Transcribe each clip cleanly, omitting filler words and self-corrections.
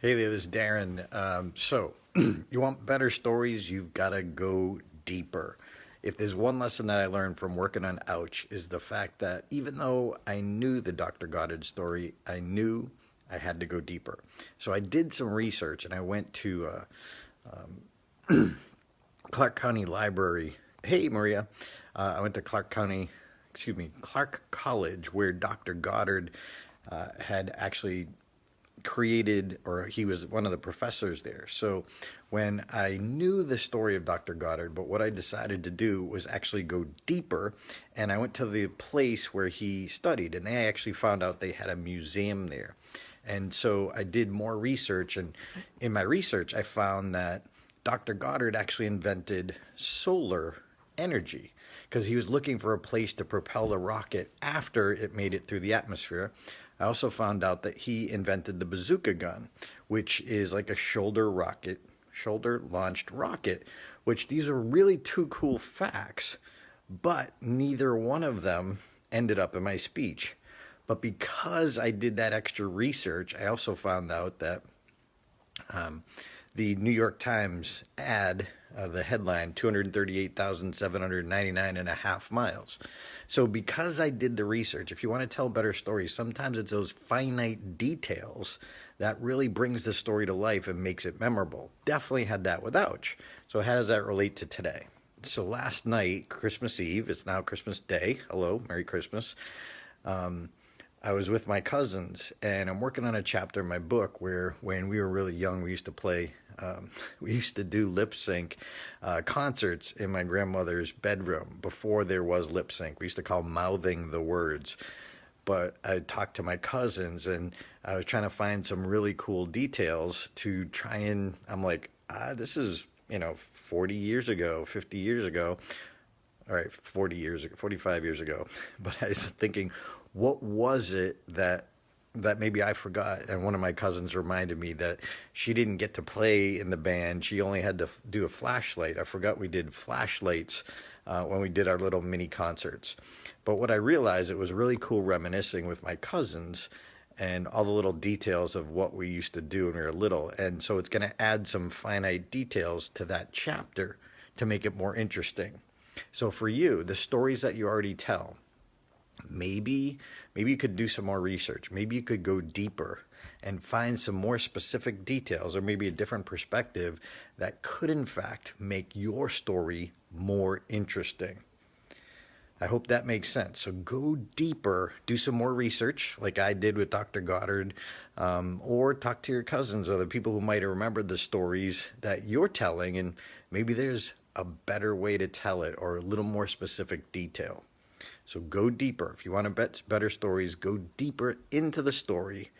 Hey there, this is Darren. You want better stories, you've got to go deeper. If there's one lesson that I learned from working on Ouch is the fact that even though I knew the Dr. Goddard story, I knew I had to go deeper. So I did some research and I went to Clark County Library. Hey, Maria. I went to Clark College, where Dr. Goddard had actually created, or he was one of the professors there. So when I knew the story of Dr. Goddard, but what I decided to do was actually go deeper, and I went to the place where he studied, and they actually found out they had a museum there. And so I did more research, and in my research, I found that Dr. Goddard actually invented solar energy because he was looking for a place to propel the rocket after it made it through the atmosphere. I also found out that he invented the bazooka gun, which is like a shoulder launched rocket, which these are really two cool facts, but neither one of them ended up in my speech. But because I did that extra research, I also found out that the New York Times ad, the headline, 238,799 and a half miles. So because I did the research, if you want to tell better stories, sometimes it's those finite details that really brings the story to life and makes it memorable. Definitely had that with Ouch. So how does that relate to today? So last night, Christmas Eve, it's now Christmas Day. Hello, Merry Christmas. I was with my cousins, and I'm working on a chapter in my book where when we were really young, we used to play, we used to do lip sync concerts in my grandmother's bedroom before there was lip sync. We used to call mouthing the words. But I talked to my cousins, and I was trying to find some really cool details to try and, I'm like, this is, 40 years ago, 50 years ago. All right, 40 years ago, 45 years ago. But I was thinking, what was it that maybe I forgot? And one of my cousins reminded me that she didn't get to play in the band. She only had to do a flashlight. I forgot we did flashlights when we did our little mini concerts. But what I realized, it was really cool reminiscing with my cousins and all the little details of what we used to do when we were little. And so it's going to add some finite details to that chapter to make it more interesting. So for you, the stories that you already tell, maybe you could do some more research. Maybe you could go deeper and find some more specific details, or maybe a different perspective that could in fact make your story more interesting. I hope that makes sense. So go deeper, do some more research like I did with Dr. Goddard, or talk to your cousins or the people who might have remembered the stories that you're telling, and maybe there's a better way to tell it or a little more specific detail. So go deeper. If you want to bet better stories, go deeper into the story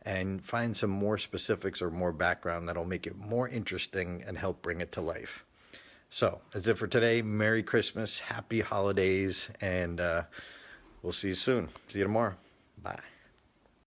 and find some more specifics or more background that'll make it more interesting and help bring it to life. So that's it for today. Merry Christmas, happy holidays, and we'll see you soon. See you tomorrow. Bye.